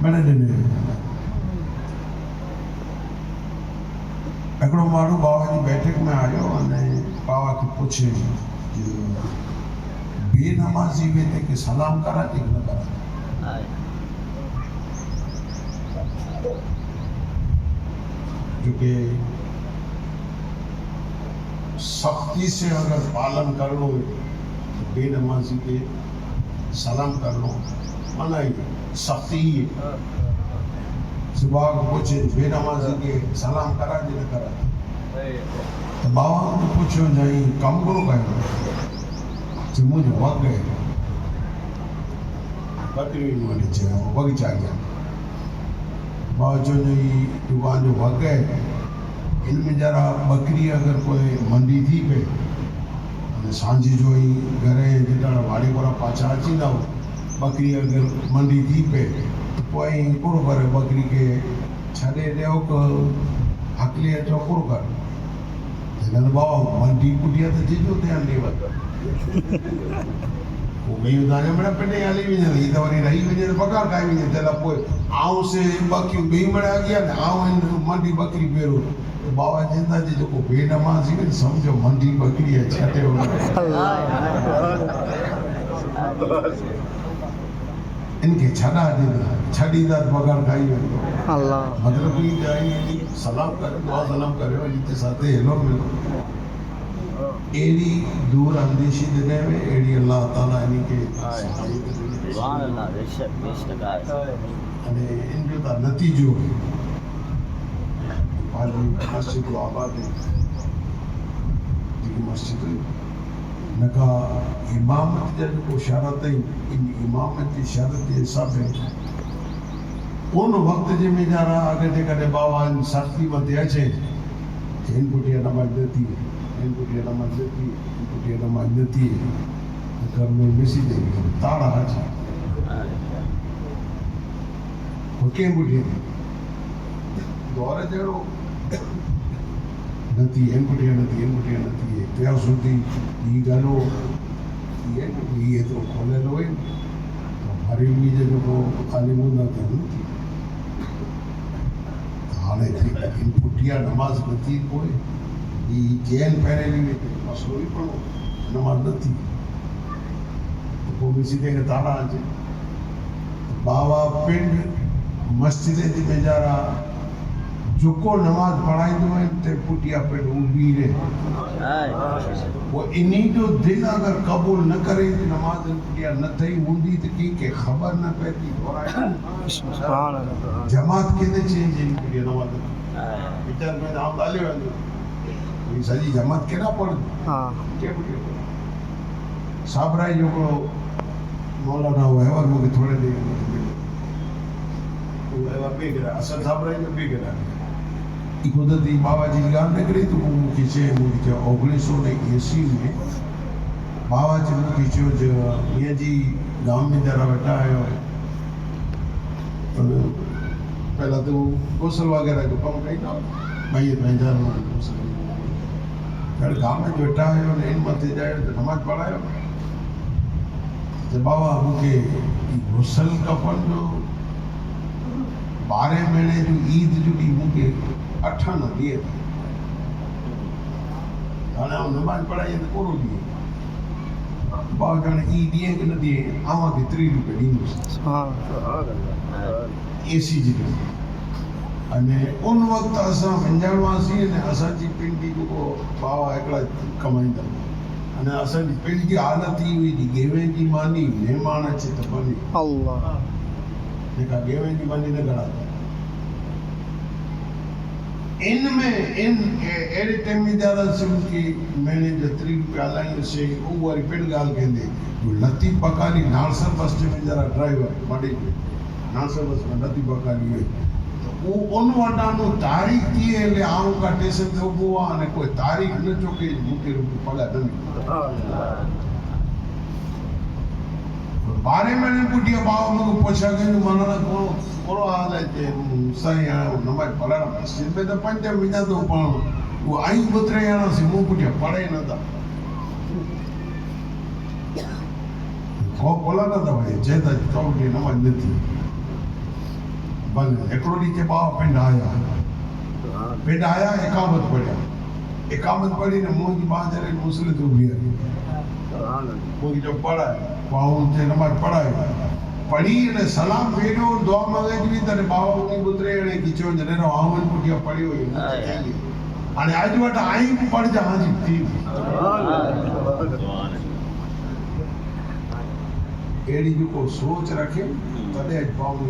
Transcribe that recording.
मैंने ॾिने हिकिड़ो माण्हू बाबा जी बैठक में आयो अने बाबा खे पुछे बेनमाज़ी वे ते के सलाम करा कि न करा क्योंकि सख्ती से अगर पालन करनो है तो बेनमाज़ी के सलाम करनो मना ही सख्ती ही है सुबह को पूछे बेनमाज़ी के सलाम करा कि न करा तो बाबा को पूछो जाई कम करो कयो जो मुझे वग गए बकरी वाली जगह बगीचा गया बाबा जो दुकान जो वग गए इनमें जरा बकरी अगर कोई मंडी थी पे અને સાંજે જો અહીં ઘરે જેટલા વાડી પર પાછા અચી ના બકરી અગર મંડી थी पे तो कोई पूरो करे बकरी के छड़े देव को हकली तो पूरो कर जन बाबा मंडी कुटिया तो जीजो ध्यान देवा वो गई उदाने में पेटे आली भी नहीं तो वरी रही भी नहीं पकार काई भी नहीं तेला कोई आऊ से बकरी गई में आ गया ना आऊ मंडी बकरी पेरो बाबा जिंदा जी जो को बेनमाज़ी में समझो मंडी बकरी है छटे हो इनके छड़ा दे छड़ी दा बगाड़ खाई अल्लाह मतलब की जाई सलाम करे दुआ सलाम करे जिते साथे हेलो मिलो एड़ी दूर अंदेशी देने में एड़ी अल्लाह ताला इनके सुभान अल्लाह बेशक અને इनके ता नतीजो आज मस्जिद आबाद है मस्जिद नका इमामत जब को शरत है इन इमामत की शरत ये सब है उन वक्त जे में जरा आगे जे करे बाबा इन सख्ती मत अचे इन कुटिया नमाज देती इन कुटिया नमाज देती इन कुटिया नमाज देती घर में मिसी दे ताड़ा है वो के कुटिया दौरे जड़ो नती इन कुटिया नती त्या सुधी ई गालो ये तो खोले लो तो हरी मीजे जो को खाली मुंदा था हाने थी इन कुटिया नमाज नती कोई ई चैन पहरेली में मसलो ही पड़ो नमाज नती तो को मिसी दे ताड़ा आजे बाबा पिंड मस्जिद जी में जारा जुको नमाज पढ़ाई तो ते पुटिया पे उबी रे वो इन्हीं जो दिल अगर कबूल न करे तो नमाज पुटिया न थई हुंदी तो की के खबर न पती सुभान अल्लाह जमात केने चेंज इन पुटिया नमाज विचार में नाम डाले वंदो ये सजी जमात केना पढ़ हां के पुटिया साबराई जो को मौलाना हुआ है और मुझे थोड़े देर वो है बेगरा असल साबराई में बेगरा कुदरती बाबा जी की गाल निकली तो मुझे मुझे 1980 में बाबा जी मुझे जो ये जी गांव में जरा बैठा है तो पहला तो गोसल वगैरह जो कम कहीं ना मैं जा रहा हूँ फिर गांव में जो बैठा है और इन मत जाए तो नमाज पढ़ाए जब बाबा मुझे गोसल कफन जो 12 महीने जो ईद जो दी मुझे 8 न दिए हाणे नमाज पढ़ाई तो पूरो दिए बाबा जाने ई दिए कि न दिए आवा के 3 रुपए ॾींदुसि एसी जी अने उन वक्त असां विंजाणवासी ने असांजी पिंड जी जेको बाबा हिकिड़ा कमाईंदा अने असांजी पिंड जी हालत ई हुई गेवे जी मानी महिमान अचे त बने अल्लाह जेका गेवे जी मानी न घड़ा इनमें इन एड़े टाइम में ज्यादा सिम की मैंने जो 3 रुपया लाइन से वो वाली पिंड गाल कहंदे जो लती पकाली नालसर बस में जरा ड्राइवर बड़ी नालसर बस में लती पकाली हुई तो वो उन वटानो तारीख थी ले आऊं का स्टेशन ते उबो आने कोई तारीख न चोके मुके रुपए पगा नहीं 12 महीने पुटिया बाबा मुझे पूछा कि मनाना कोरो हाल है जे सही है नमाज पढ़ा मस्जिद में तो 5 महीना तो पढ़ वो आई बुतरे याना से मुंह पुटिया पढ़े न था को बोला ना था भाई जेता चौक की नमाज नहीं भले हिकिड़ो ॾींहुं के ॿार पिंड आया एकामत पढ़िया एकामत पढ़ी ने मुंहिंजी मां जॾहिं मुस्लिम थी बीह मुंहिंजी जो पढ़ाए माण्हू ते नमाज़ पढ़ाए पढ़ी ने सलाम फेरियो दुआ मंगाई तॾहिं बाबा उन ॿुधरे अहिड़े की चयो जॾहिं आमन पुठिया पढ़ियो हाणे अॼु वटि आई पढ़जा हाजी थी अहिड़ी जेको सोच रखे तॾहिं अॼु पाऊं